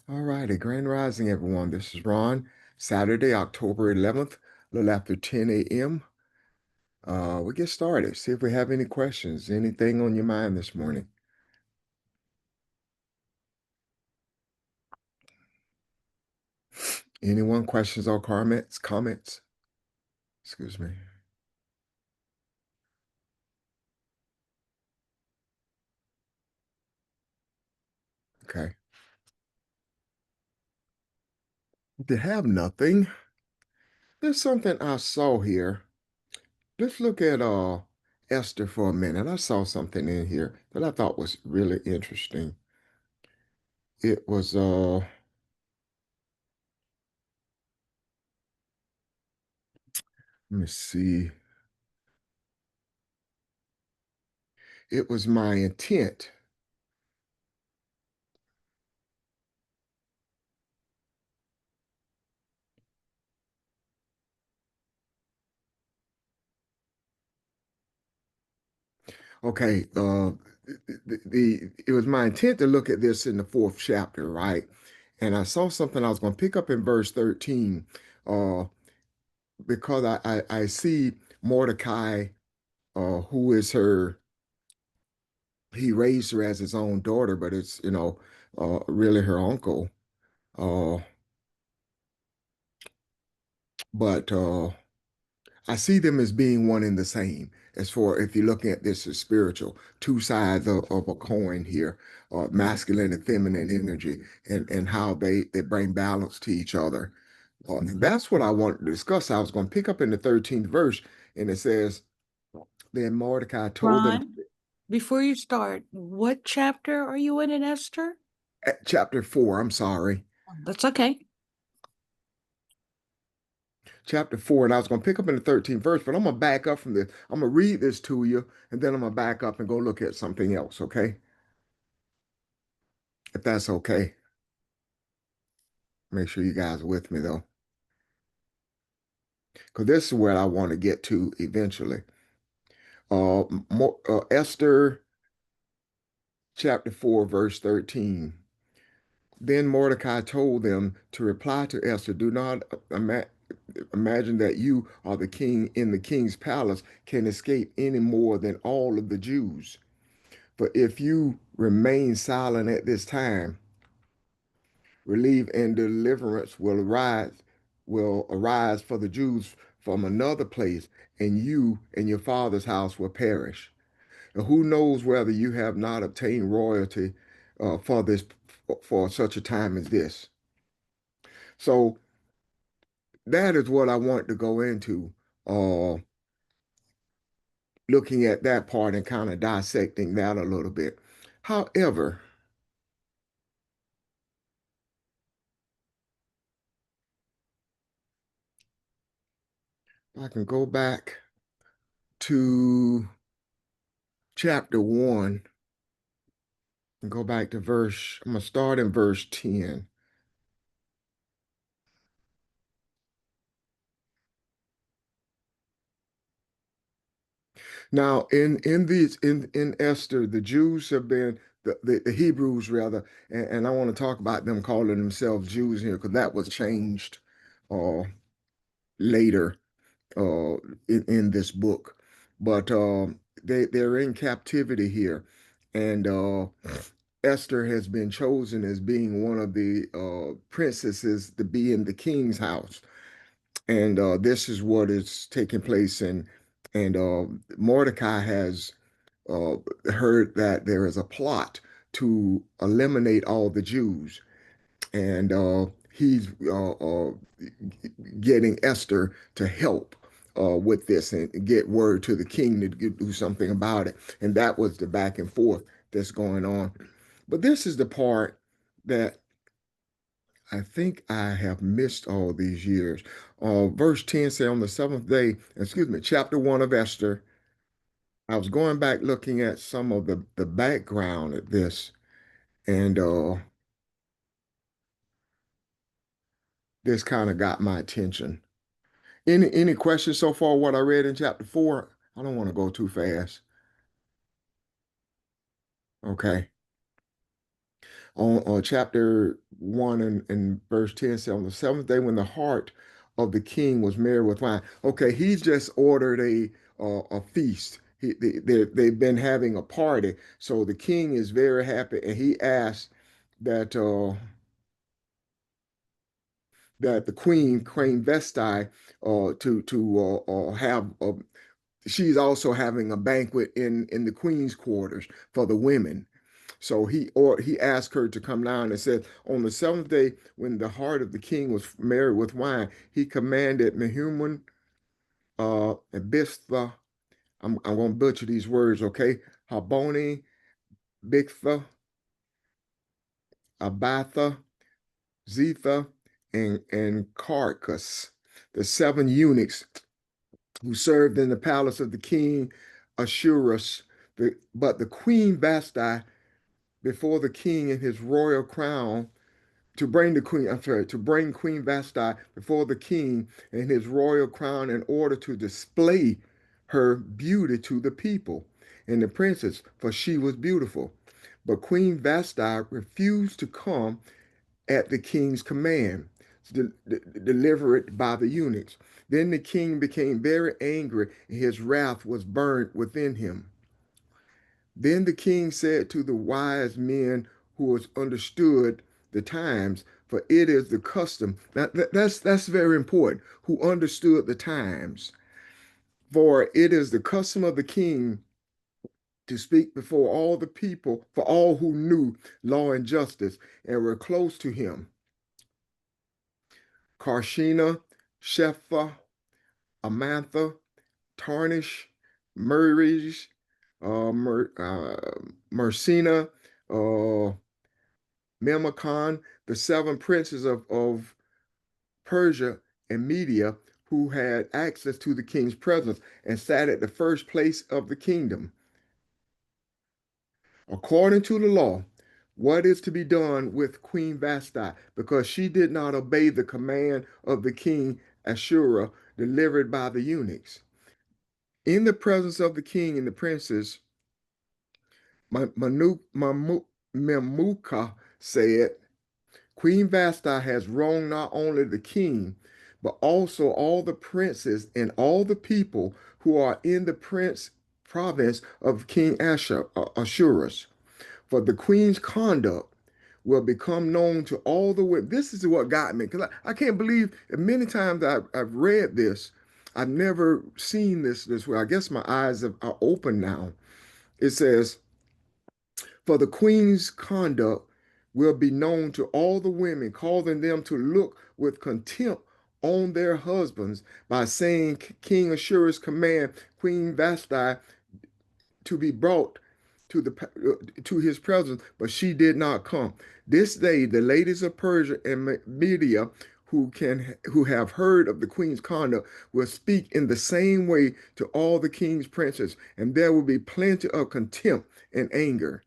All righty, Grand Rising, everyone. This is Ron. Saturday, October 11th, a little after 10 a.m. We get started. See if we have any questions, anything on your mind this morning. Anyone, questions or comments? Comments? Excuse me. Okay. To have nothing, there's something I saw here. Let's look at Esther for a minute. I saw something in here that I thought was really interesting. It was let me see. It was my intent. Okay, it was my intent to look at this in the fourth chapter, right? And I saw something I was going to pick up in verse 13, uh, because I see Mordecai, who is her, he raised her as his own daughter, but it's, really her uncle. Uh, but I see them as being one and the same. As for if you're looking at this as spiritual, two sides of a coin here, masculine and feminine energy, and how they bring balance to each other. That's what I wanted to discuss. I was going to pick up in the 13th verse, and it says, Then Mordecai told them, Ron, before you start, what chapter are you in Esther? chapter 4, I'm sorry, That's okay. chapter 4, and I was going to pick up in the 13th verse, but I'm going to back up from this. I'm going to read this to you, and then I'm going to back up and go look at something else, okay? If that's okay. Make sure you guys are with me though, because this is where I want to get to eventually. Esther chapter 4, verse 13. Then Mordecai told them to reply to Esther, Do not imagine that you are the king in the king's palace can escape any more than all of the Jews. For if you remain silent at this time, relief and deliverance will arise for the Jews from another place, and you and your father's house will perish. And who knows whether you have not obtained royalty for this for such a time as this. So that is what I want to go into, uh, looking at that part and kind of dissecting that a little bit. However, I can go back to chapter 1 and go back to I'm going to start in verse 10. Now, in Esther, the Jews have been the Hebrews rather, and I want to talk about them calling themselves Jews here because that was changed uh, later uh, in this book. But they're in captivity here, and Esther has been chosen as being one of the princesses to be in the king's house, and this is what is taking place. And Mordecai has uh, heard that there is a plot to eliminate all the Jews, and he's getting Esther to help with this and get word to the king to do something about it. And that was the back and forth that's going on. But this is the part that I think I have missed all these years. Verse 10 say on the seventh day, excuse me, chapter 1 of Esther, I was going back looking at some of the background at this, and this kind of got my attention. Any questions so far what I read in chapter 4? I don't want to go too fast. Okay. On chapter 1 and verse 10 says, on the seventh day when the heart of the king was merry with wine. Okay, he's just ordered a feast. They've been having a party. So the king is very happy, and he asked that that the Queen Vesti, have she's also having a banquet in the queen's quarters for the women. So he asked her to come down and said, on the seventh day, when the heart of the king was merry with wine, he commanded Mehuman, Bistha, I'm going to butcher these words, okay? Haboni, Bigtha, Abatha, Zetha, and Carcas, the seven eunuchs who served in the palace of the king Ashurus. But the queen Vashti before the king in his royal crown to bring Queen Vashti before the king in his royal crown in order to display her beauty to the people and the princess, for she was beautiful. But Queen Vashti refused to come at the king's command, delivered by the eunuchs. Then the king became very angry, and his wrath was burned within him. Then the king said to the wise men who understood the times, for it is the custom. Now, that's very important. Who understood the times, for it is the custom of the king to speak before all the people, for all who knew law and justice and were close to him. Karshina, Shepha, Amantha, Tarnish, Murray, Mersina, Memucan, the seven princes of Persia and Media, who had access to the king's presence and sat at the first place of the kingdom. According to the law, what is to be done with Queen Vashti, because she did not obey the command of the king Ashura delivered by the eunuchs. In the presence of the king and the princes, Memuca said, Queen Vashti has wronged not only the king, but also all the princes and all the people who are in the province of King Ashurus. For the queen's conduct will become known to all the women. This is what got me, because I can't believe many times I've read this. I've never seen this way. I guess my eyes are open now. It says, for the queen's conduct will be known to all the women, causing them to look with contempt on their husbands by saying, King Ashurus command Queen Vashti to be brought to his presence, but she did not come. This day, the ladies of Persia and Media who have heard of the queen's conduct will speak in the same way to all the king's princes, and there will be plenty of contempt and anger.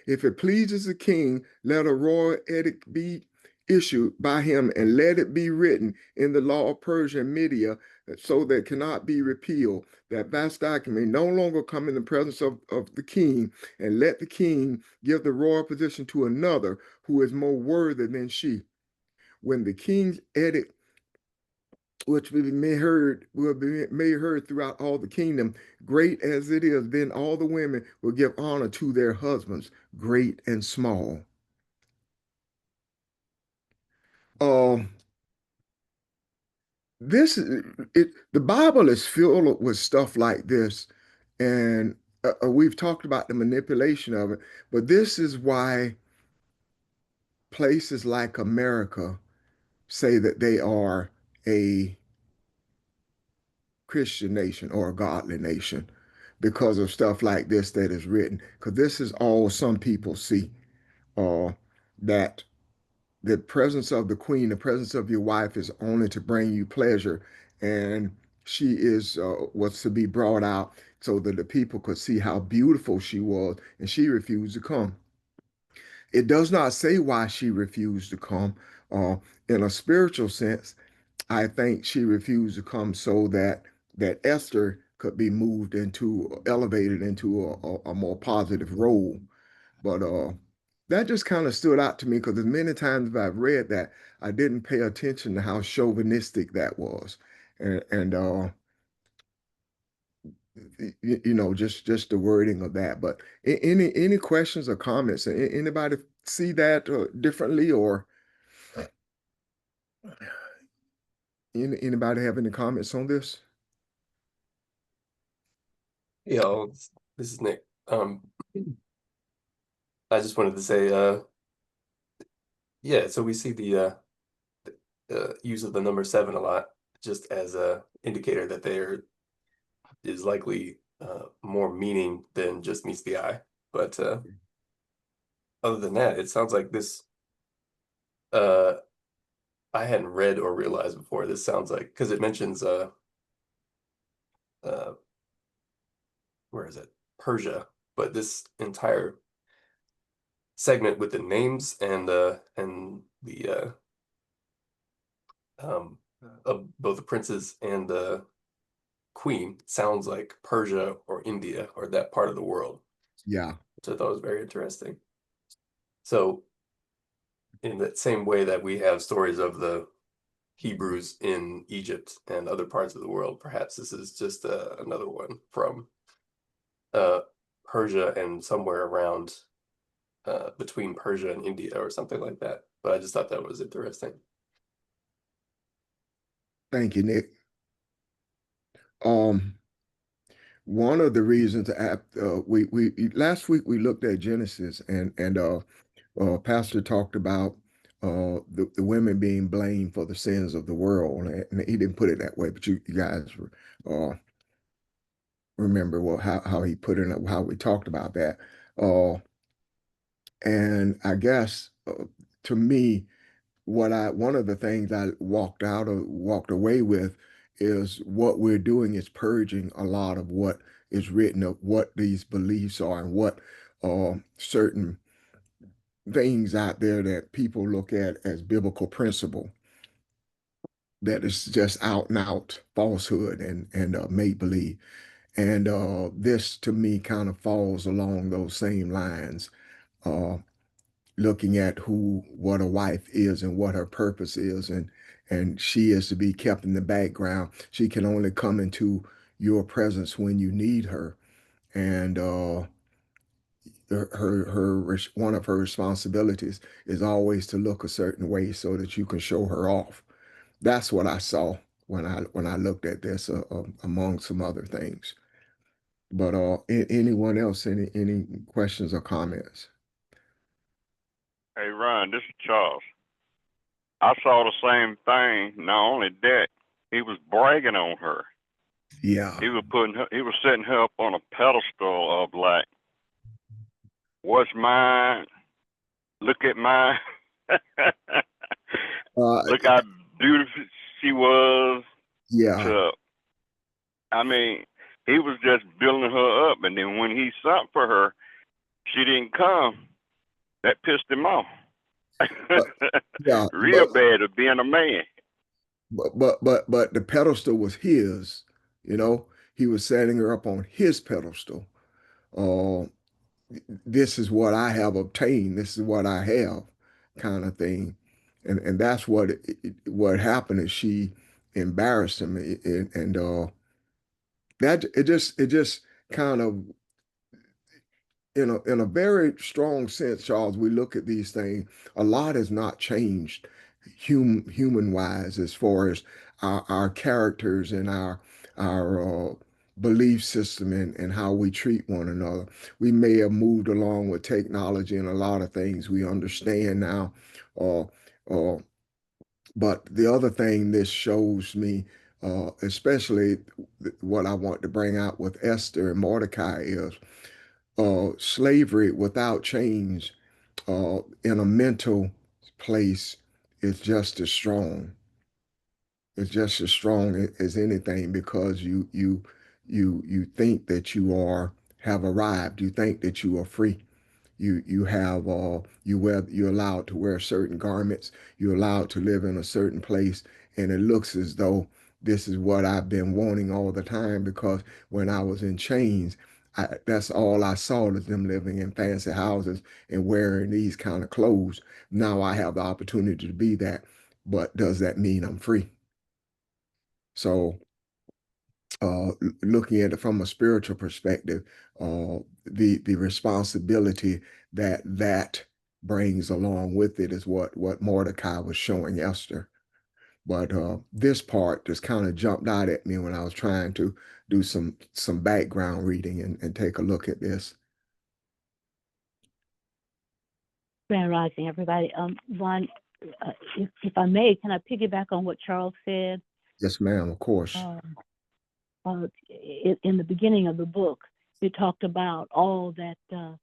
If it pleases the king, let a royal edict be issued by him, and let it be written in the law of Persia and Media, so that it cannot be repealed, that Vashti may no longer come in the presence of the king, and let the king give the royal position to another who is more worthy than she. When the king's edict, which will be made heard throughout all the kingdom, great as it is, then all the women will give honor to their husbands, great and small. Um, the Bible is filled with stuff like this, and we've talked about the manipulation of it, but this is why places like America say that they are a Christian nation or a godly nation because of stuff like this that is written. Because this is all some people see, uh, that the presence of the queen, the presence of your wife is only to bring you pleasure. And she was to be brought out so that the people could see how beautiful she was, and she refused to come. It does not say why she refused to come. Uh, in a spiritual sense, I think she refused to come so that Esther could be moved into, elevated into a more positive role. But that just kind of stood out to me because as many times as I've read that, I didn't pay attention to how chauvinistic that was. And you know, just the wording of that. But any questions or comments? Anybody see that differently, or anybody have any comments on this? Yeah, this is Nick. I just wanted to say, yeah, so we see the use of the number 7 a lot, just as a indicator that there is likely more meaning than just meets the eye. But other than that, it sounds like this I hadn't read or realized before. This sounds like, because it mentions uh where is it? Persia, but this entire segment with the names and the of both the princes and the queen sounds like Persia or India or that part of the world, Yeah, which I thought was very interesting. So, in that same way that we have stories of the Hebrews in Egypt and other parts of the world, perhaps this is just another one from uh, Persia and somewhere around between Persia and India or something like that. But I just thought that was interesting. thank you, Nick. Um, one of the reasons we last week we looked at Genesis and Pastor talked about the women being blamed for the sins of the world, and he didn't put it that way, but you guys uh, remember how he put it, how we talked about that. Uh, and I guess to me, one of the things I walked away with is what we're doing is purging a lot of what is written of what these beliefs are and what certain things out there that people look at as biblical principle that is just out and out falsehood and make believe. And this to me kind of falls along those same lines. Uh, Looking at what a wife is and what her purpose is, and she is to be kept in the background. She can only come into your presence when you need her, and one of her responsibilities is always to look a certain way so that you can show her off. That's what I saw when I looked at this, among some other things. But anyone else, any questions or comments? Hey, Ron, this is Charles. I saw the same thing. Not only that, he was bragging on her. Yeah. He was setting her up on a pedestal of like, what's mine? Look at mine. Uh, Look how beautiful she was. yeah. To, I mean, he was just building her up, and then when he sent for her, she didn't come. That pissed him off. Yeah, Real bad of being a man. but the pedestal was his, you know. He was setting her up on his pedestal. Uh, this is what I have obtained. This is what I have, kind of thing. And that's what happened is she embarrassed him, and that it just kind of in a very strong sense, Charles, we look at these things, a lot has not changed human wise as far as our characters and our belief system and how we treat one another. We may have moved along with technology and a lot of things we understand now. Uh, uh, but the other thing this shows me, especially what I want to bring out with Esther and Mordecai is slavery without change in a mental place is just as strong. It's just as strong as anything because you think that have arrived. You think that you are free. You have you're allowed to wear certain garments. You're allowed to live in a certain place, and it looks as though this is what I've been wanting all the time because when I was in chains, that's all I saw is them living in fancy houses and wearing these kind of clothes. Now I have the opportunity to be that, but does that mean I'm free? So, looking at it from a spiritual perspective, the responsibility that brings along with it is what Mordecai was showing Esther. But this part just kind of jumped out at me when I was trying to do some background reading and take a look at this. Grand Rising, everybody. Vaughn, if I may, can I piggyback on what Charles said? Yes, ma'am, of course. In the beginning of the book, it talked about all that the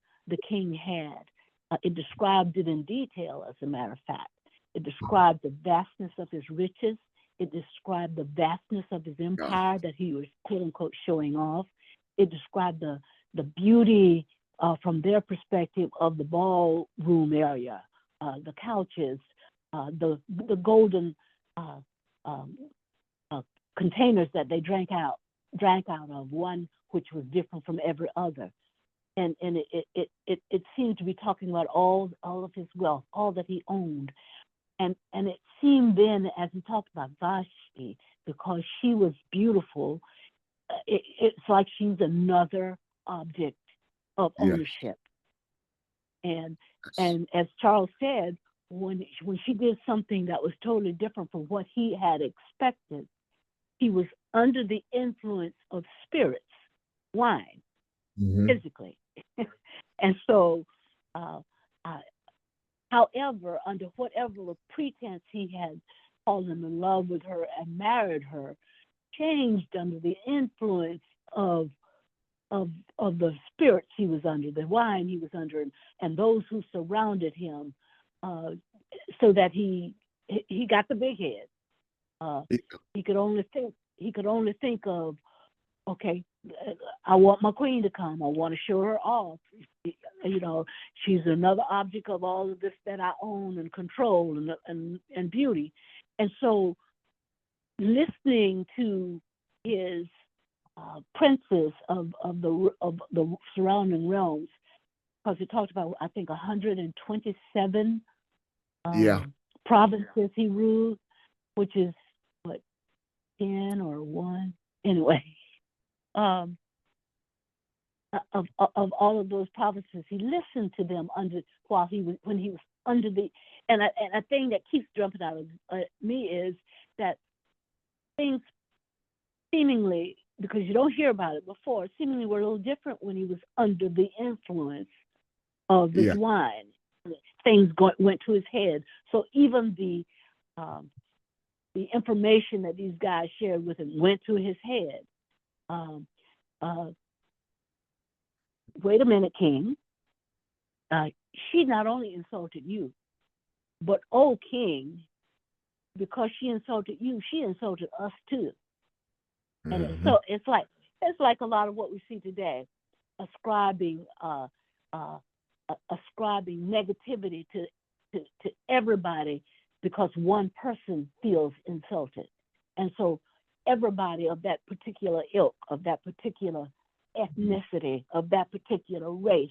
king had. It described it in detail, as a matter of fact. It described the vastness of his riches. It described the vastness of his empire that he was, quote unquote, showing off. It described the beauty from their perspective of the ballroom area, the couches, the golden containers that they drank out of, one which was different from every other. And it seemed to be talking about all of his wealth, all that he owned. And it seemed then, as he talked about Vashti, because she was beautiful, it's like she's another object of ownership. And as Charles said, when she did something that was totally different from what he had expected, he was under the influence of spirits, wine, physically. And so, however, under whatever pretense he had fallen in love with her and married her, changed under the influence of the spirits he was under, the wine he was under, and those who surrounded him, so that he got the big head. He could only think of, okay, I want my queen to come. I want to show her off. You know, she's another object of all of this that I own and control and beauty. And so, listening to his princes of the surrounding realms, because he talked about, I think, 127 provinces he ruled, which is what, 10 or 1 anyway. Of all of those provinces, he listened to them when he was under the, and a thing that keeps jumping out of me is that things seemingly, because you don't hear about it before, seemingly were a little different when he was under the influence of this wine. Things went to his head. So even the information that these guys shared with him went to his head. Wait a minute, King. She not only insulted you, but oh, King, because she insulted you, she insulted us too. And so it's like a lot of what we see today, ascribing negativity to everybody because one person feels insulted. And so everybody of that particular ilk, of that particular ethnicity, of that particular race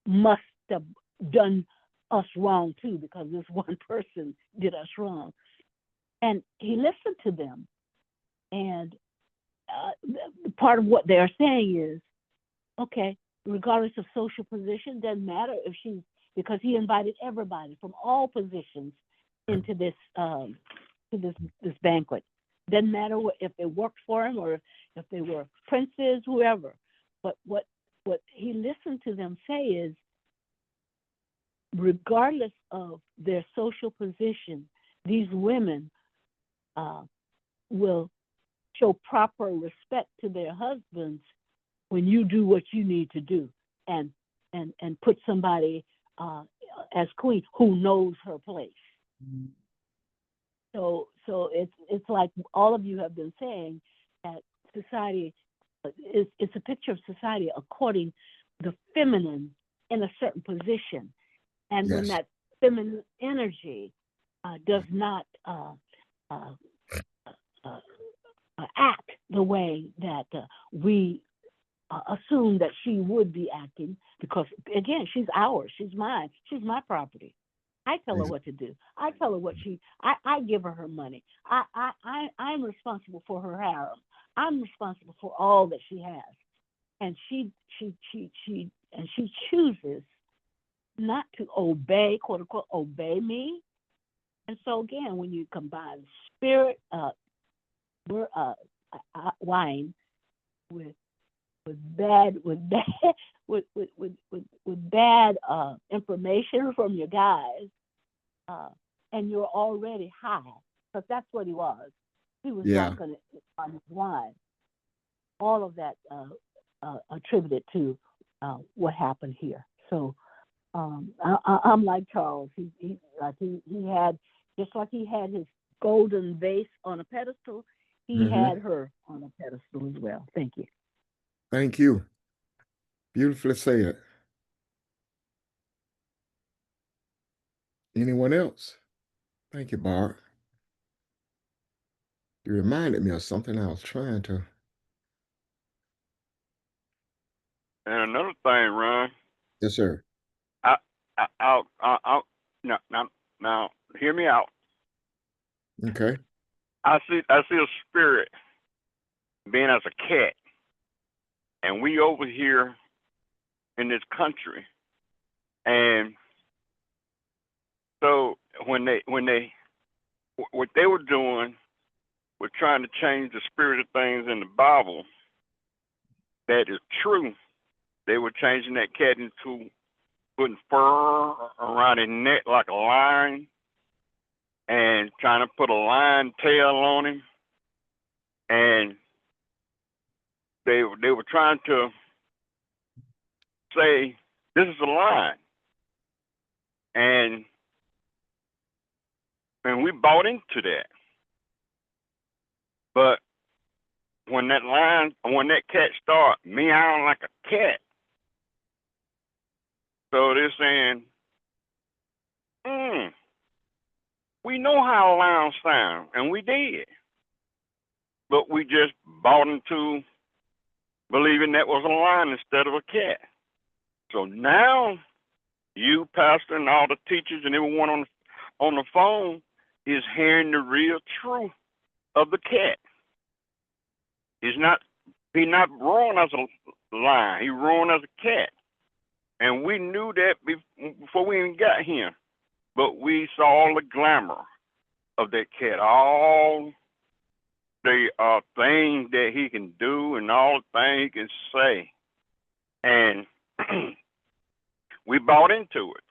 must have done us wrong too, because this one person did us wrong. And he listened to them. And part of what they're saying is, okay, regardless of social position, doesn't matter if she's, because he invited everybody from all positions into this this banquet. Doesn't matter if they worked for him or if they were princes, whoever. But what he listened to them say is, regardless of their social position, these women will show proper respect to their husbands when you do what you need to do and put somebody as queen who knows her place. So it's like all of you have been saying, that society it's a picture of society according the feminine in a certain position, and when that feminine energy does not act the way that we assumed that she would be acting because, again, she's ours. She's mine. She's my property. I tell her what to do. I tell her I give her money. I'm responsible for her harem. I'm responsible for all that she has. And she chooses not to obey, quote unquote, obey me. And so again, when you combine spirit, wine with bad information from your guys, and you're already high, because that's what he was. He was Yeah. not going to on his wine. All of that attributed to what happened here. So I'm like Charles. He had, just like he had his golden vase on a pedestal, he had her on a pedestal as well. Thank you. Thank you. Beautifully said. Anyone else? Thank you, Bart. You reminded me of something I was trying to. And another thing, Ron, Yes, sir. now, hear me out. Okay. I see a spirit being as a cat, and we over here in this country, and so what they were doing was trying to change the spirit of things in the Bible. That is true. They were changing that cat into putting fur around his neck like a lion, and trying to put a lion tail on him, and they were trying to say this is a lion, and we bought into that. But when that cat start meowing like a cat, so they're saying, we know how a lion sounds, and we did. But we just bought into believing that was a lion instead of a cat. So now you, pastor, and all the teachers and everyone on the phone is hearing the real truth of the cat. He's not roaring as a lion. He's roaring as a cat. And we knew that before we even got here. But we saw all the glamour of that cat, all the things that he can do and all the things he can say. And we bought into it.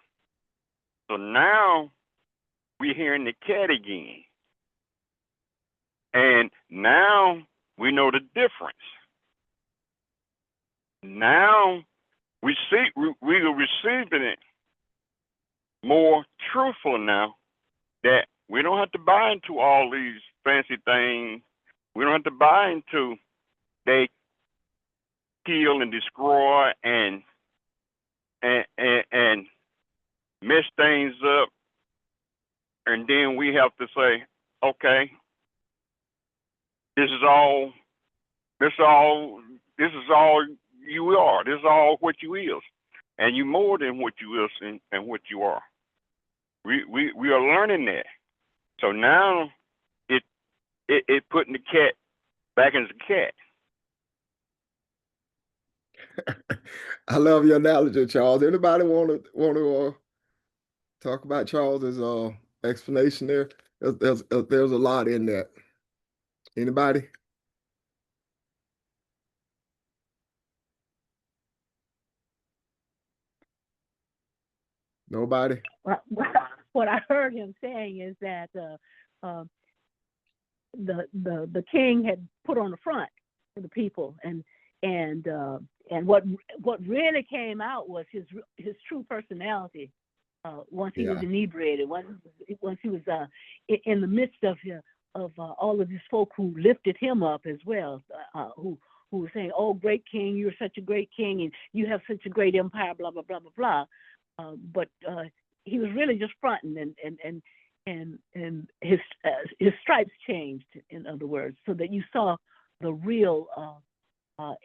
So now we're hearing the cat again. And now we know the difference. Now we are receiving it more truthful now, that we don't have to buy into all these fancy things. We don't have to buy into they kill and destroy and mess things up, and then we have to say, okay, this is all you are. This is all what you is, and you more than what you is and what you are. We are learning that. So now it putting the cat back as a cat. I love your analogy, Charles. Anybody want to talk about Charles's explanation there? There's a lot in that. Anybody? Nobody? What I heard him saying is that the king had put on the front for the people, and what really came out was his true personality. Once he was inebriated, once he was in the midst of all of these folk who lifted him up as well, who were saying, "Oh, great king, you're such a great king, and you have such a great empire," blah blah blah blah blah. But he was really just fronting, and his stripes changed, in other words, so that you saw the real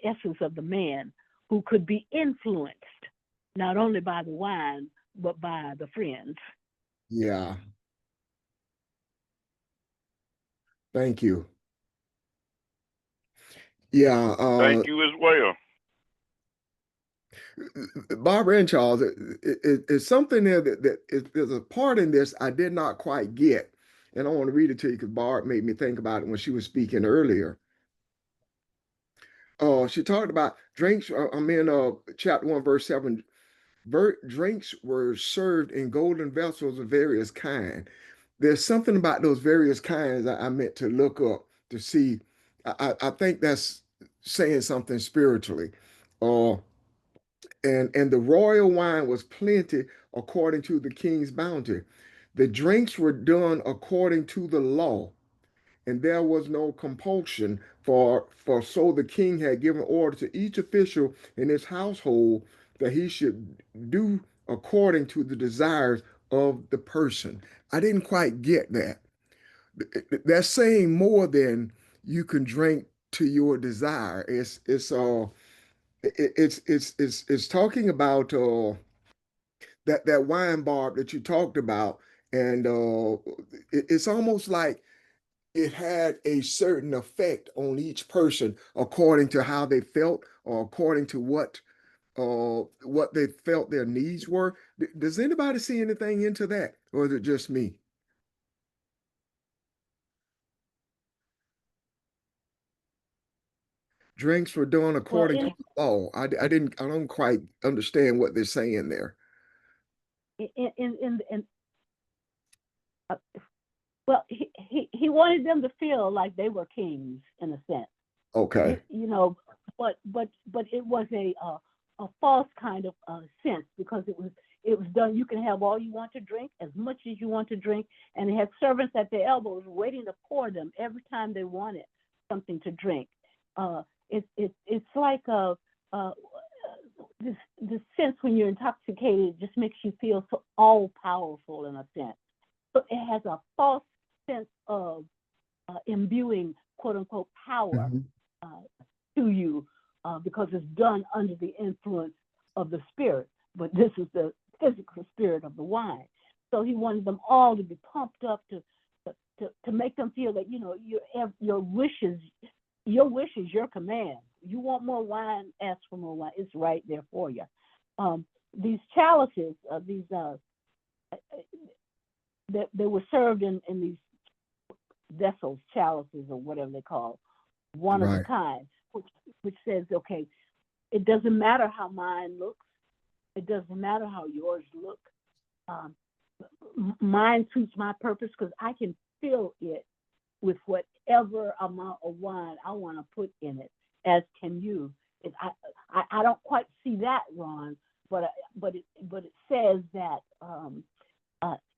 essence of the man, who could be influenced not only by the wine but by the friends. Yeah. Thank you. Yeah. Thank you as well. Barbara and Charles, it's something there there's a part in this I did not quite get. And I want to read it to you because Barb made me think about it when she was speaking earlier. She talked about drinks. I'm in chapter 1, verse 7. Drinks were served in golden vessels of various kind. There's something about those various kinds I meant to look up to see. I think that's saying something spiritually. Uh, and the royal wine was plenty according to the king's bounty. The drinks were done according to the law, and there was no compulsion, for so the king had given order to each official in his household that he should do according to the desires of the person. I didn't quite get that. That's saying more than you can drink to your desire. It's talking about that wine, Barb, that you talked about, and it's almost like it had a certain effect on each person according to how they felt or according to what they felt their needs were. Does anybody see anything into that, or is it just me? Drinks were done Well, according to the law. I don't quite understand what they're saying there. in uh, well, he wanted them to feel like they were kings in a sense. Okay. You know, but it was a false kind of sense, because it was done. You can have all you want to drink, as much as you want to drink, and they had servants at their elbows waiting to pour them every time they wanted something to drink. It's like this sense when you're intoxicated just makes you feel so all powerful in a sense. So it has a false sense of imbuing quote unquote power Mhm. to you, because it's done under the influence of the spirit. But this is the physical spirit of the wine. So he wanted them all to be pumped up to make them feel that, you know, your wish is your command. You want more wine, ask for more wine. It's right there for you. These chalices, they were served in these vessels, chalices, or whatever they call, one of a Right. kind, which says, okay, it doesn't matter how mine looks, it doesn't matter how yours look. Mine suits my purpose because I can fill it with whatever amount of wine I want to put in it, as can you. I don't quite see that, Ron, but it says that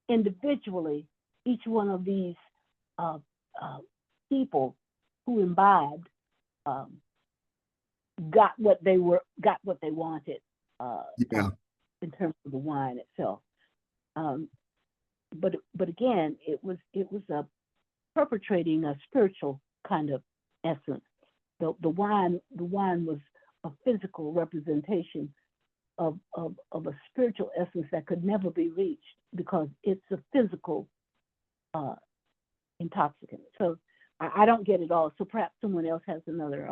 individually, each one of these people who imbibed got what they wanted Yeah. in terms of the wine itself. But again, it was a perpetrating a spiritual kind of essence. The wine was a physical representation of a spiritual essence that could never be reached, because it's a physical intoxicant. So I don't get it all. So perhaps someone else has another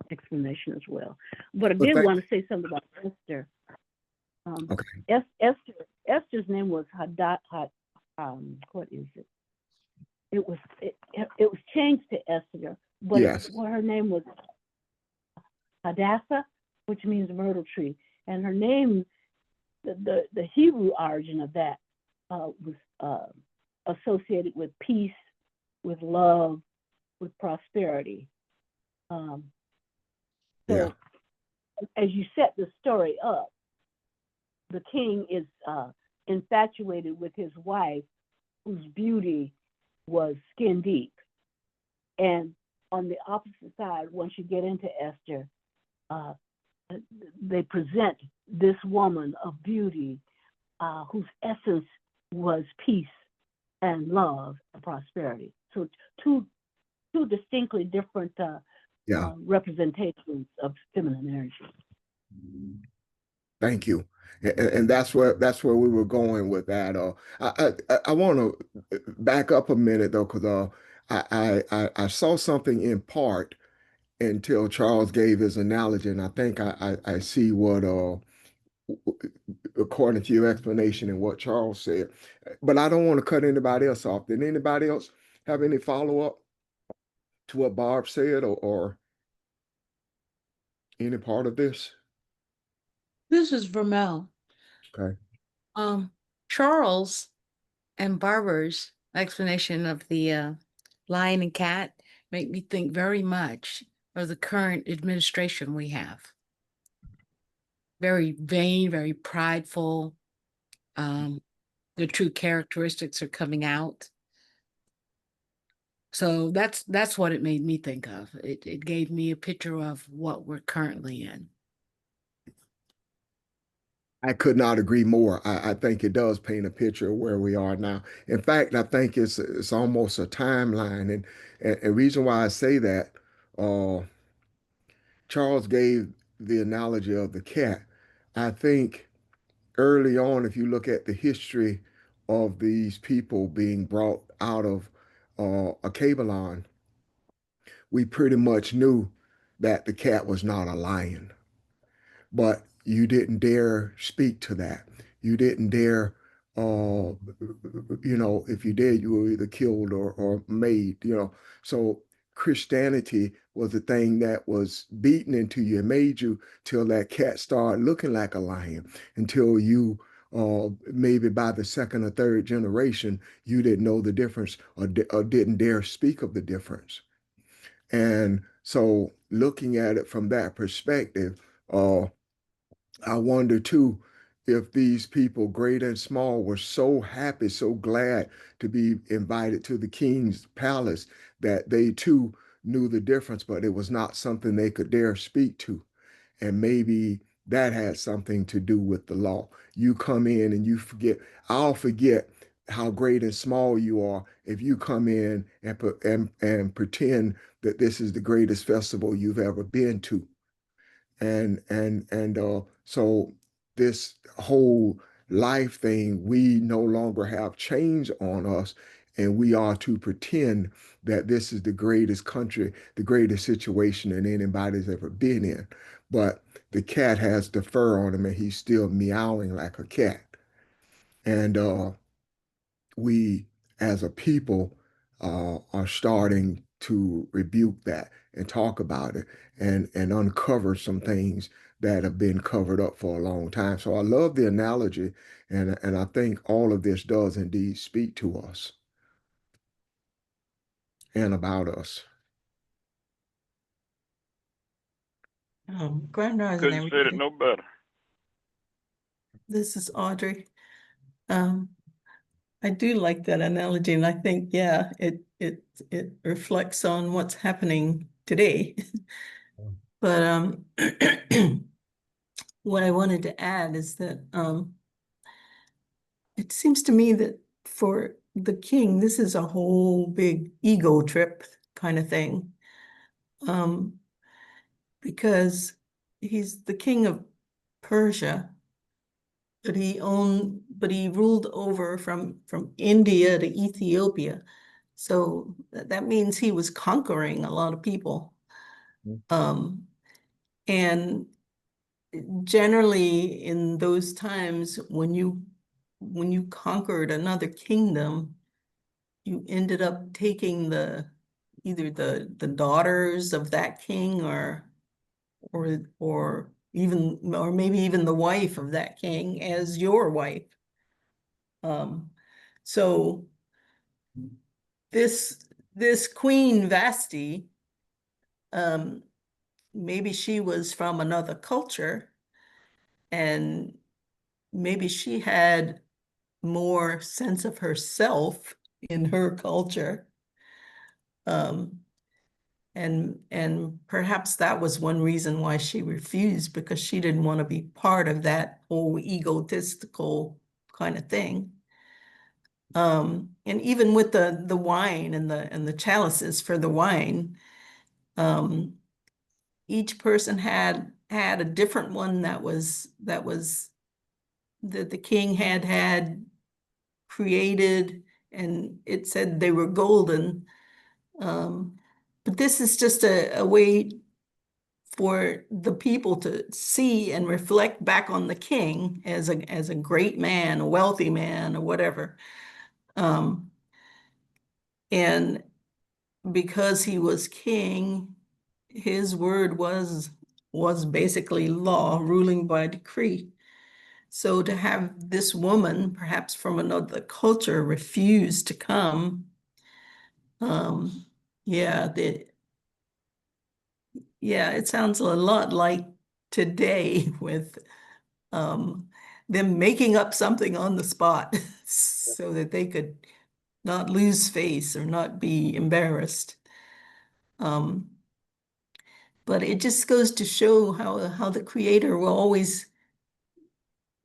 explanation as well. But I did want to say something about Esther. Okay. Esther's name was what is it? It was changed to Esther, but Yes. her name was Hadassah, which means myrtle tree, and her name, the Hebrew origin of that was associated with peace, with love, with prosperity. So Yeah. as you set the story up, the king is infatuated with his wife, whose beauty was skin deep. And on the opposite side, once you get into Esther, they present this woman of beauty whose essence was peace and love and prosperity. So two distinctly different Yeah. representations of feminine energy. Thank you. And that's where we were going with that. I want to back up a minute though, because I saw something in part until Charles gave his analogy, and I think I see what according to your explanation and what Charles said. But I don't want to cut anybody else off. Did anybody else have any follow-up to what Barb said or any part of this? This is Vermel. Okay. Charles and Barbara's explanation of the lion and cat make me think very much of the current administration we have. Very vain, very prideful. The true characteristics are coming out. So that's what it made me think of. It gave me a picture of what we're currently in. I could not agree more. I think it does paint a picture of where we are now. In fact, I think it's almost a timeline. And reason why I say that, Charles gave the analogy of the cat. I think early on, if you look at the history of these people being brought out of Akabalon, we pretty much knew that the cat was not a lion. But you didn't dare speak to that. You didn't dare, if you did, you were either killed or made, So Christianity was the thing that was beaten into you and made you till that cat started looking like a lion, until you, maybe by the second or third generation, you didn't know the difference or didn't dare speak of the difference. And so looking at it from that perspective, I wonder too if these people, great and small, were so happy, so glad to be invited to the king's palace that they too knew the difference, but it was not something they could dare speak to. And maybe that had something to do with the law. You come in and you forget, I'll forget how great and small you are if you come in and pretend that this is the greatest festival you've ever been to. So this whole life thing, we no longer have change on us, and we are to pretend that this is the greatest country, the greatest situation that anybody's ever been in. But the cat has the fur on him, and he's still meowing like a cat. And we, as a people, are starting to rebuke that and talk about it and uncover some things that have been covered up for a long time. So I love the analogy, and I think all of this does indeed speak to us and about us. Grand Rising, Couldn't said it everybody. no better. This is Audrey. I do like that analogy, and I think, yeah, it reflects on what's happening today. But what I wanted to add is that it seems to me that for the king, this is a whole big ego trip kind of thing. Because he's the king of Persia, but he ruled over from India to Ethiopia. So that means he was conquering a lot of people. And generally in those times, when you conquered another kingdom, you ended up taking either the daughters of that king or maybe even the wife of that king as your wife. So this Queen Vashti, maybe she was from another culture, and maybe she had more sense of herself in her culture. And perhaps that was one reason why she refused, because she didn't want to be part of that whole egotistical kind of thing. And even with the wine and the chalices for the wine, each person had a different one that the king had created, and it said they were golden. But this is just a way for the people to see and reflect back on the king as a great man, a wealthy man, or whatever. And because he was king, his word was basically law, ruling by decree. So to have this woman, perhaps from another culture, refuse to come, yeah, it sounds a lot like today with them making up something on the spot so that they could not lose face or not be embarrassed. But it just goes to show how the Creator will always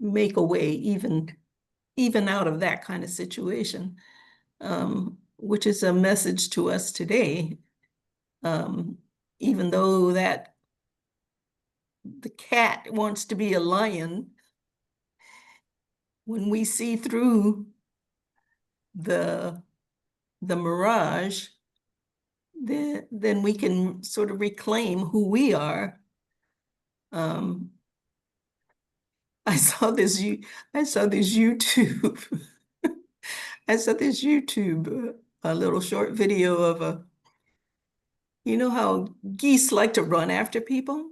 make a way, even out of that kind of situation, which is a message to us today. Even though that the cat wants to be a lion, when we see through the mirage, then we can sort of reclaim who we are. I saw this YouTube a little short video of you know how geese like to run after people?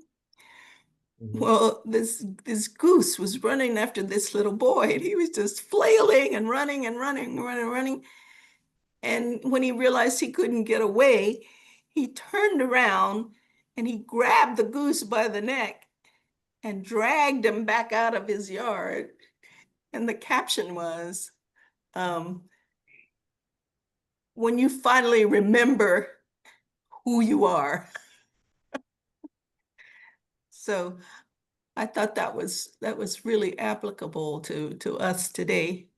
Well, this goose was running after this little boy, and he was just flailing and running and running, running, running. And when he realized he couldn't get away, he turned around and he grabbed the goose by the neck and dragged him back out of his yard. And the caption was, when you finally remember who you are. So I thought that was really applicable to us today.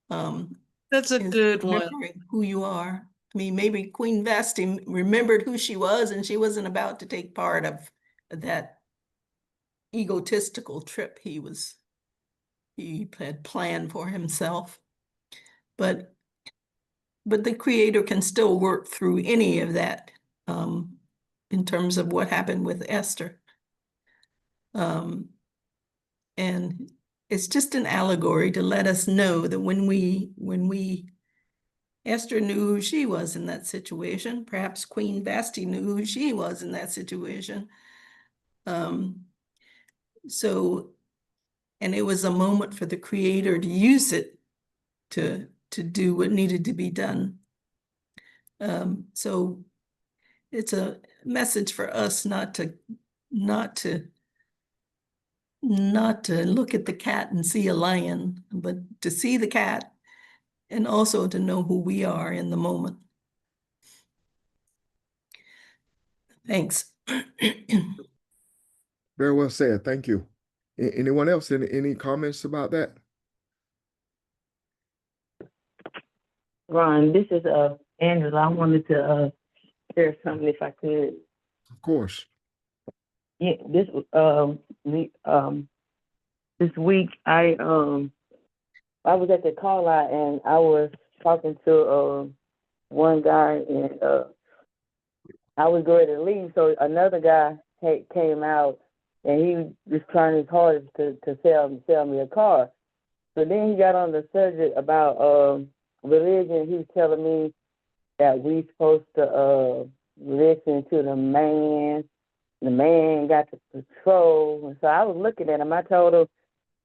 That's a is good one. remembering who you are. I mean, maybe Queen Vashti remembered who she was, and she wasn't about to take part of that egotistical trip he had planned for himself. But the Creator can still work through any of that, in terms of what happened with Esther. And it's just an allegory to let us know that when Esther knew who she was in that situation, perhaps Queen Vashti knew who she was in that situation. So, and it was a moment for the Creator to use it to do what needed to be done. So it's a message for us not to look at the cat and see a lion, but to see the cat and also to know who we are in the moment. Thanks. Very well said. Thank you. Anyone else? Any comments about that? Ron, this is Angela. I wanted to share something if I could. Of course. Yeah, this week I was at the call out and I was talking to one guy and I was ready to leave, so another guy came out and he was trying his hardest to sell me a car. So then he got on the subject about religion. He was telling me that we supposed to listen to the man. The man got the control. And so I was looking at him. I told him,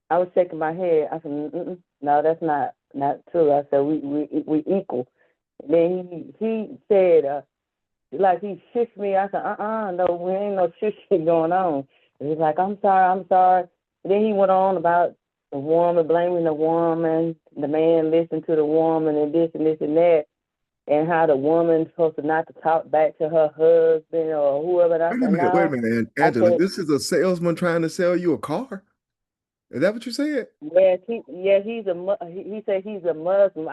I was shaking my head. I said, no, that's not true. I said, we equal. And then he said, like he shushed me. I said, no, we ain't no shushing going on. And he's like, I'm sorry. And then he went on about the woman, blaming the woman, the man listened to the woman and this and that, and how the woman's supposed to not to talk back to her husband or whoever. Wait a minute, Angela. This is a salesman trying to sell you a car? Is that what you said? Yes, he said he's a Muslim.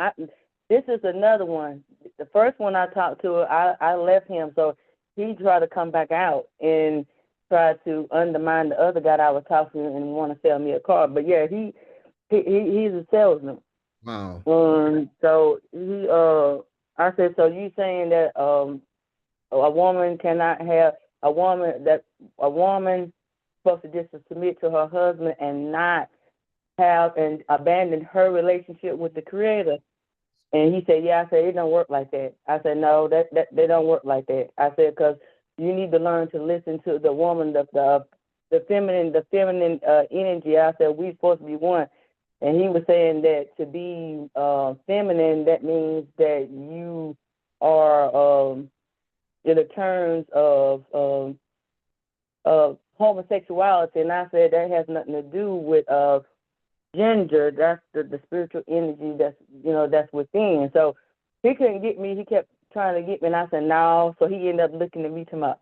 This is another one. The first one I talked to, I left him, so he tried to come back out, and tried to undermine the other guy I was talking to and want to sell me a car. But yeah, he's a salesman. Wow. So I said, so you saying that a woman cannot have a woman supposed to just submit to her husband and not have and abandon her relationship with the Creator? And he said, yeah. I said, it don't work like that. I said, no, that they don't work like that. I said, because you need to learn to listen to the woman, the feminine energy. I said, we supposed to be one. And he was saying that to be feminine, that means that you are in the terms of homosexuality. And I said that has nothing to do with gender. That's the spiritual energy that's within. So he couldn't get me. He kept trying to get me, and I said no. So he ended up looking at me to my,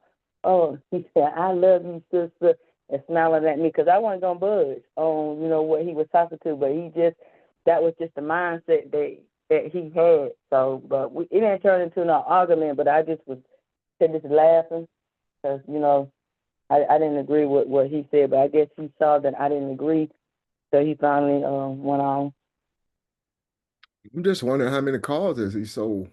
oh, he said, I love you, sister, and smiling at me, because I wasn't gonna budge on what he was talking to, but that was just the mindset that he had. So, but it didn't turn into no argument. But I just was just laughing because I didn't agree with what he said, but I guess he saw that I didn't agree, so he finally went on. I'm just wondering how many cars has he sold.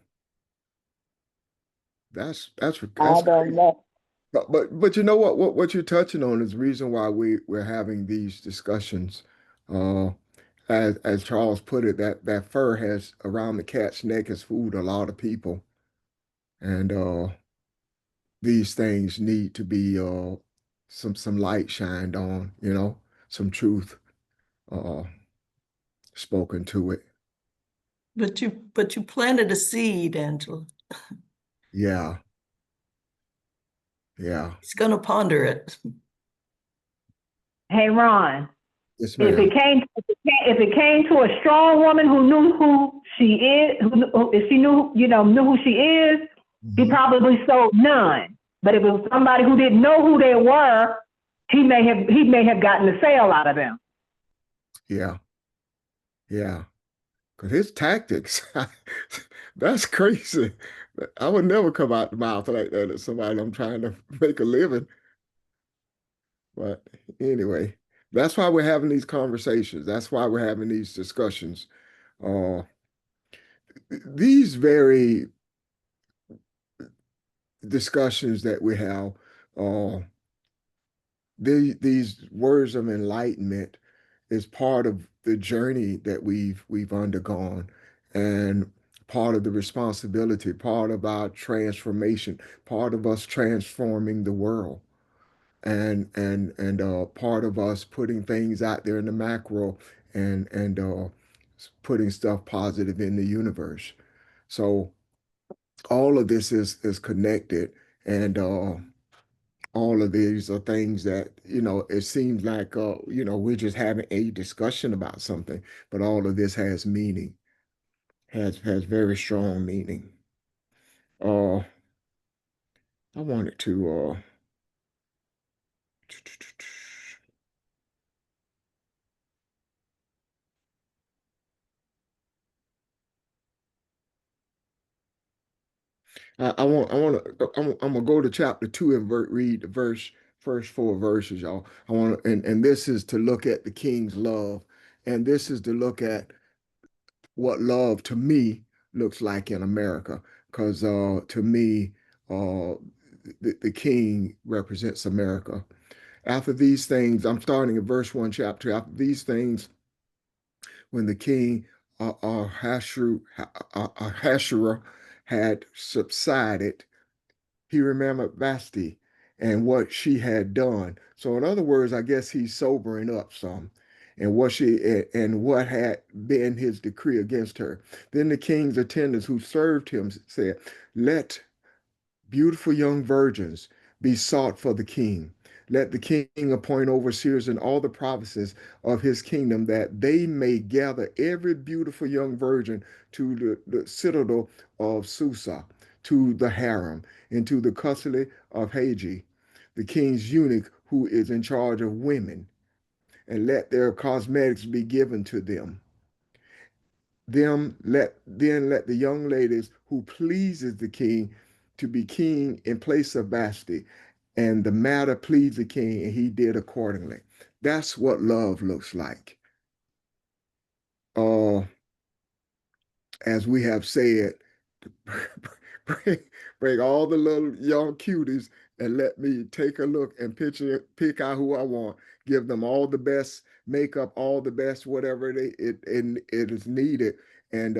That's I don't crazy. know. But you know what you're touching on is the reason why we're having these discussions. As Charles put it, that fur has around the cat's neck has fooled a lot of people, and these things need to be some light shined on, some truth uh spoken to it. But you planted a seed, Angela. Yeah. Yeah. He's gonna ponder it. Hey, Ron, Yes, if ma'am. it came to a strong woman who knew who she is, if she knew who she is, he Mhm. probably sold none. But if it was somebody who didn't know who they were, he may have gotten a sale out of them. Yeah. Yeah. Because his tactics, that's crazy. I would never come out the mouth like that at somebody I'm trying to make a living. But anyway, that's why we're having these conversations. That's why we're having these discussions. Uh, these very discussions that we have, uh, these words of enlightenment is part of the journey that we've undergone, and part of the responsibility, part of our transformation, part of us transforming the world, and part of us putting things out there in the macro and putting stuff positive in the universe. So all of this is connected, and all of these are things that, it seems like, we're just having a discussion about something, but all of this has meaning, has very strong meaning. Uh, I wanted to, I'm gonna go to chapter 2 and read the first 4 verses, y'all. And this is to look at the king's love, and this is to look at what love to me looks like in America. Because to me, the king represents America. After these things, I'm starting at verse 1, chapter. After these things, when the king Ahasuerus had subsided, he remembered Vashti and what she had done. So, in other words, I guess he's sobering up some, and what had been his decree against her. Then the king's attendants who served him said, "Let beautiful young virgins be sought for the king. Let the king appoint overseers in all the provinces of his kingdom, that they may gather every beautiful young virgin to the citadel of Susa, to the harem, and to the custody of Hagi, the king's eunuch who is in charge of women, and let their cosmetics be given to them. Let the young ladies who pleases the king to be king in place of Vashti, and the matter pleased the king, and he did accordingly. That's what love looks like. As we have said, bring, bring all the little young cuties and let me take a look and pick out who I want. Give them all the best makeup, all the best whatever it is needed, and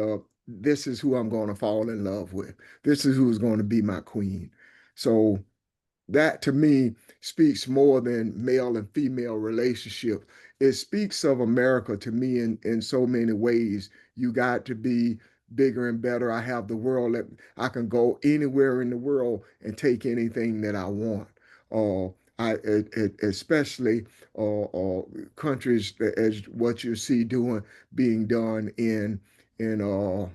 this is who I'm going to fall in love with. This is who's going to be my queen. So that to me speaks more than male and female relationship. It speaks of America to me in so many ways. You got to be bigger and better. I have the world that I can go anywhere in the world and take anything that I want. Especially countries as what you see being done in the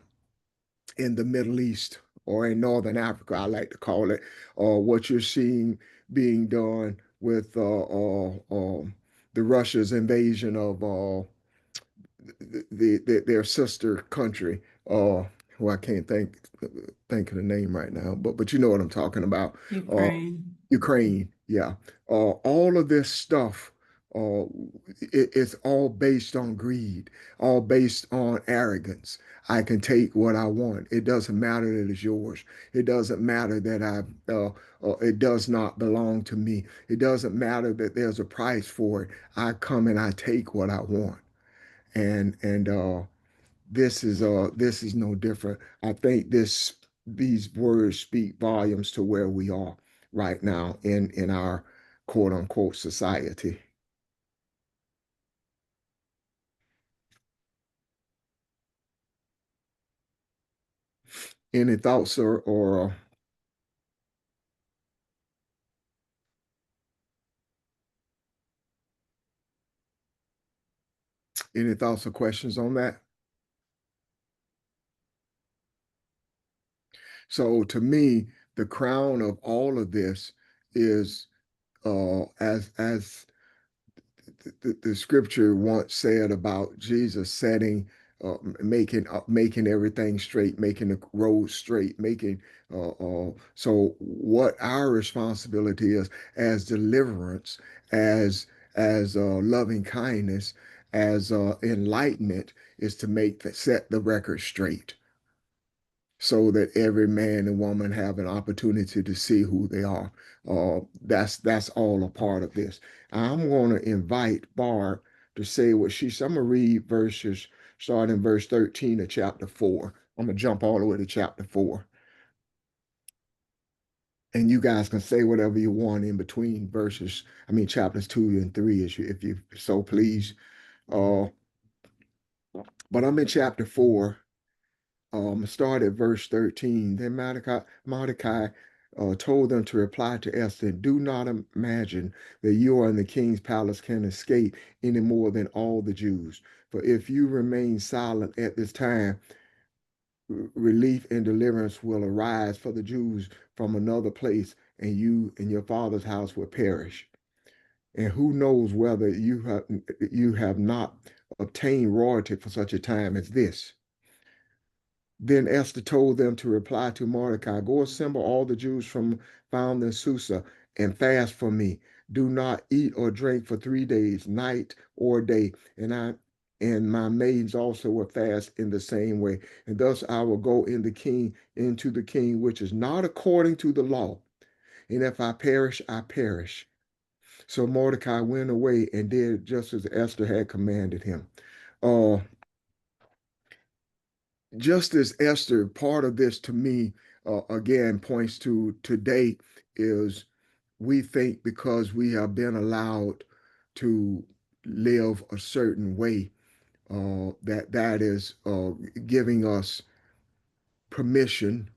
Middle East or in Northern Africa, I like to call it, or what you're seeing being done with the Russia's invasion of their sister country. Who I can't think of the name right now, but you know what I'm talking about. Ukraine. Ukraine, yeah. All of this stuff, it's all based on greed, all based on arrogance. I can take what I want. It doesn't matter that it's yours. It doesn't matter that it does not belong to me. It doesn't matter that there's a price for it. I come and I take what I want. And this is no different. I think these words speak volumes to where we are right now in our quote unquote society. Any thoughts or any thoughts or questions on that? So to me, the crown of all of this is as the scripture once said about Jesus making everything straight, making the road straight, making so what our responsibility is as deliverance, as loving kindness, as enlightenment is to set the record straight so that every man and woman have an opportunity to see who they are. That's all a part of this. I'm going to invite Barb to say what she said. I'm going to read verses starting verse 13 of chapter 4. I'm going to jump all the way to chapter 4. And you guys can say whatever you want in between chapters 2 and 3 if you so please. But I'm in chapter 4. Start at verse 13. Then Mordecai told them to reply to Esther, do not imagine that you are in the king's palace can escape any more than all the Jews. For if you remain silent at this time, relief and deliverance will arise for the Jews from another place, and you and your father's house will perish. And who knows whether you have not obtained royalty for such a time as this. Then Esther told them to reply to Mordecai, go assemble all the Jews found in Susa and fast for me. Do not eat or drink for 3 days, night or day. And my maidens also will fast in the same way. And thus I will go into the king, which is not according to the law. And if I perish, I perish. So Mordecai went away and did just as Esther had commanded him. Just as Esther, part of this to me, again, points to today is we think because we have been allowed to live a certain way, that is giving us permission,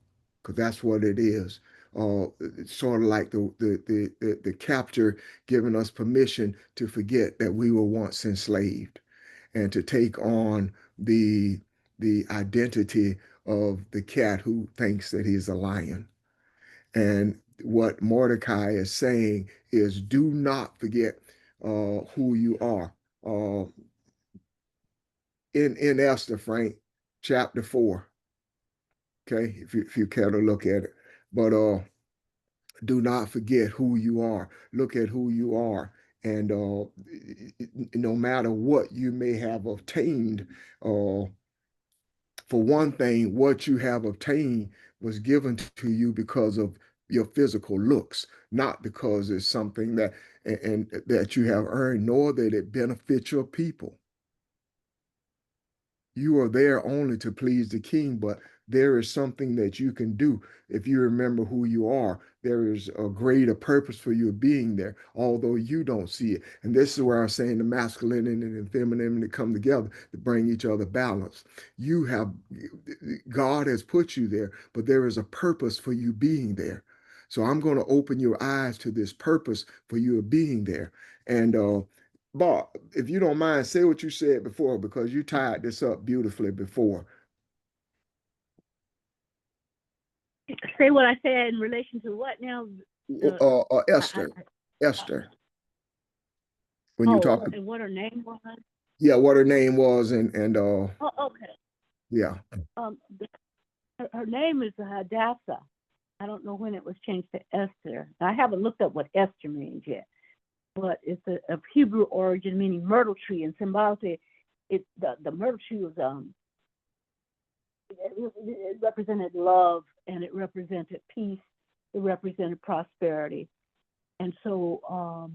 because that's what it is. It's sort of like the captor giving us permission to forget that we were once enslaved and to take on the identity of the cat who thinks that he's a lion. And what Mordecai is saying is do not forget who you are. In Esther, Frank, chapter 4. Okay, if you care to look at it. But do not forget who you are. Look at who you are. And no matter what you may have obtained, for one thing, what you have obtained was given to you because of your physical looks, not because it's something that and that you have earned, nor that it benefits your people. You are there only to please the king, but there is something that you can do. If you remember who you are, there is a greater purpose for you being there, although you don't see it. And this is where I'm saying the masculinity and femininity come together to bring each other balance. You have, God has put you there, but there is a purpose for you being there. So I'm going to open your eyes to this purpose for you being there. And Bob, if you don't mind, say what you said before because you tied this up beautifully before. Say what I said in relation to what now? Esther. Esther. When you talk, and what her name was? yeah, what her name was and Oh, okay. yeah. Her name is Hadassah. I don't know when it was changed to Esther. I haven't looked up what Esther means yet, but it's of Hebrew origin, meaning myrtle tree, and symbolically, the myrtle tree was it represented love, and it represented peace, it represented prosperity, and so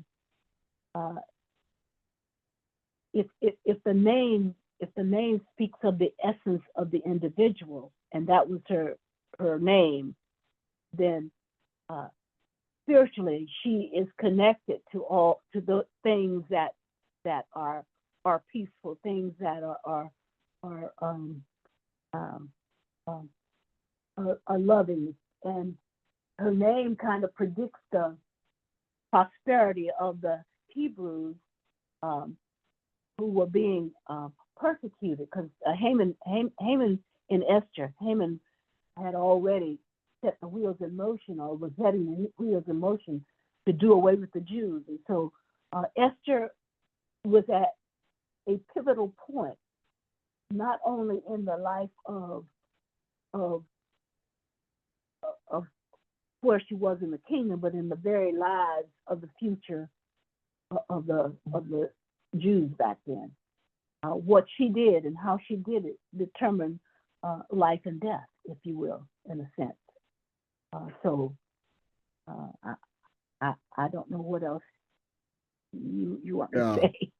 if the name speaks of the essence of the individual, and that was her name, then spiritually she is connected to the things that are peaceful, things that are loving, and her name kind of predicts the prosperity of the Hebrews who were being persecuted, because Haman in Esther, Haman had already set the wheels in motion, or was setting the wheels in motion to do away with the Jews. And so Esther was at a pivotal point, not only in the life of where she was in the kingdom, but in the very lives of the future of the Jews back then. What she did and how she did it determined life and death, if you will, in a sense. So I don't know what else you want to say.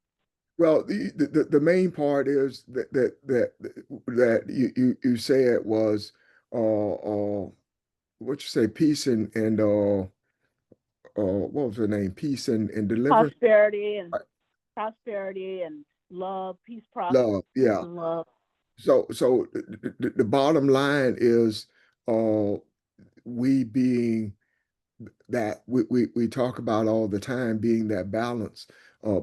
Well, the main part is that you said was what you say, peace and what was her name? Peace and deliverance. Prosperity and love, peace, Love, yeah. and love. So the bottom line is we being that we talk about all the time, being that balance,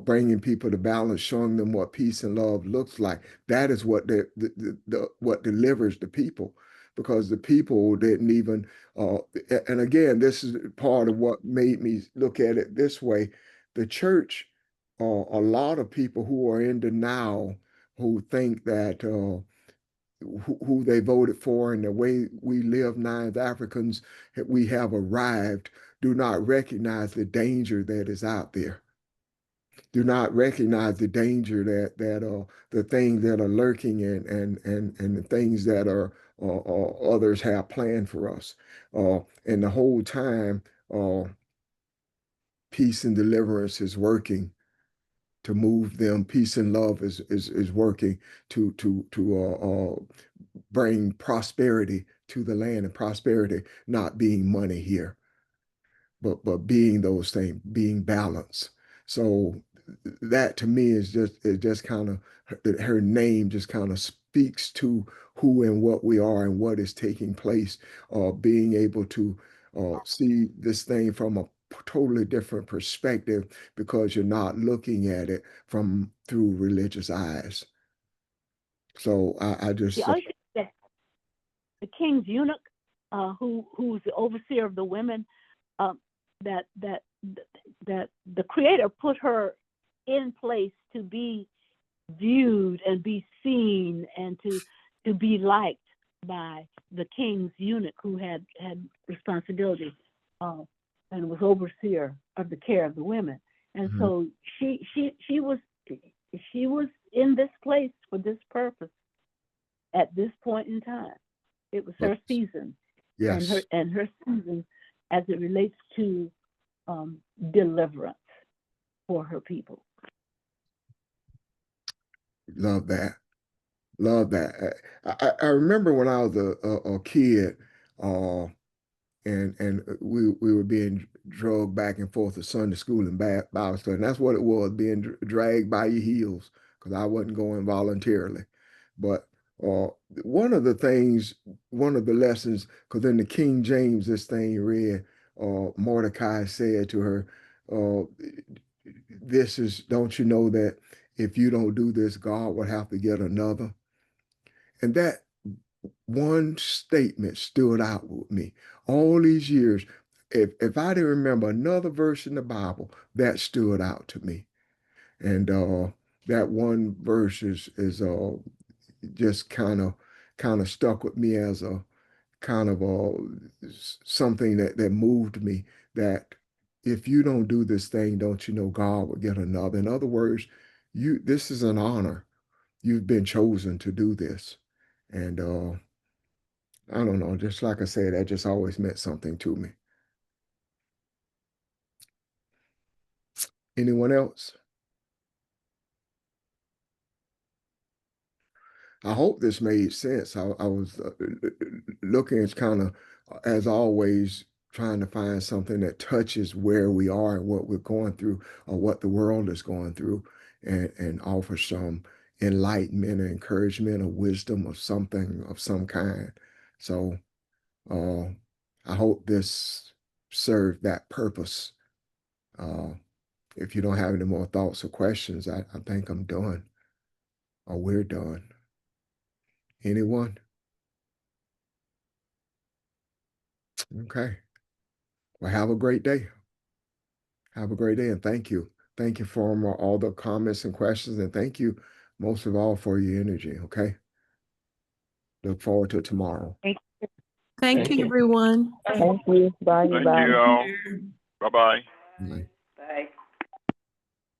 bringing people to balance, showing them what peace and love looks like. That is what what delivers the people, because the people didn't even. And again, this is part of what made me look at it this way. The church, a lot of people who are in denial, who think that. Who they voted for and the way we live now as Africans, we have arrived, do not recognize the danger that is out there. Do not recognize the danger that the things that are lurking and the things that are others have planned for us. And the whole time, peace and deliverance is working to move them. Peace and love is working to bring prosperity to the land, and prosperity not being money here, but being those things, being balanced. So that to me is just kind of her name just kind of speaks to who and what we are and what is taking place. Being able to see this thing from a totally different perspective, because you're not looking at it through religious eyes. So I just the king's eunuch, who's the overseer of the women, that the Creator put her in place to be viewed and be seen and to be liked by the king's eunuch, who had responsibility and was overseer of the care of the women. And Mhm. so she was in this place for this purpose at this point in time. It was her Yes. season, Yes. and her season as it relates to deliverance for her people. Love that. Love that. I remember when I was a kid, and we were being drugged back and forth to Sunday school and Bible study. And that's what it was, being dragged by your heels, because I wasn't going voluntarily. But one of the lessons, because in the King James, this thing you read, Mordecai said to her, don't you know that if you don't do this, God will have to get another? And that one statement stood out with me all these years. If I didn't remember another verse in the Bible, that stood out to me. And that one verse is just kind of stuck with me as a kind of something that moved me, that if you don't do this thing, don't you know God will get another? In other words, this is an honor. You've been chosen to do this. And I don't know, just like I said, that just always meant something to me. Anyone else? I hope this made sense. I was looking as kind of, as always, trying to find something that touches where we are and what we're going through, or what the world is going through, and offer some enlightenment or encouragement or wisdom or something of some kind. So I hope this served that purpose. If you don't have any more thoughts or questions, I think I'm done, or we're done. Anyone? Okay. Well, have a great day. Have a great day, and thank you. Thank you for all the comments and questions, and thank you most of all for your energy, okay? Look forward to tomorrow. Thank Thank you, you. everyone. Thank you. Bye, Thank bye. you all. Bye-bye. Bye.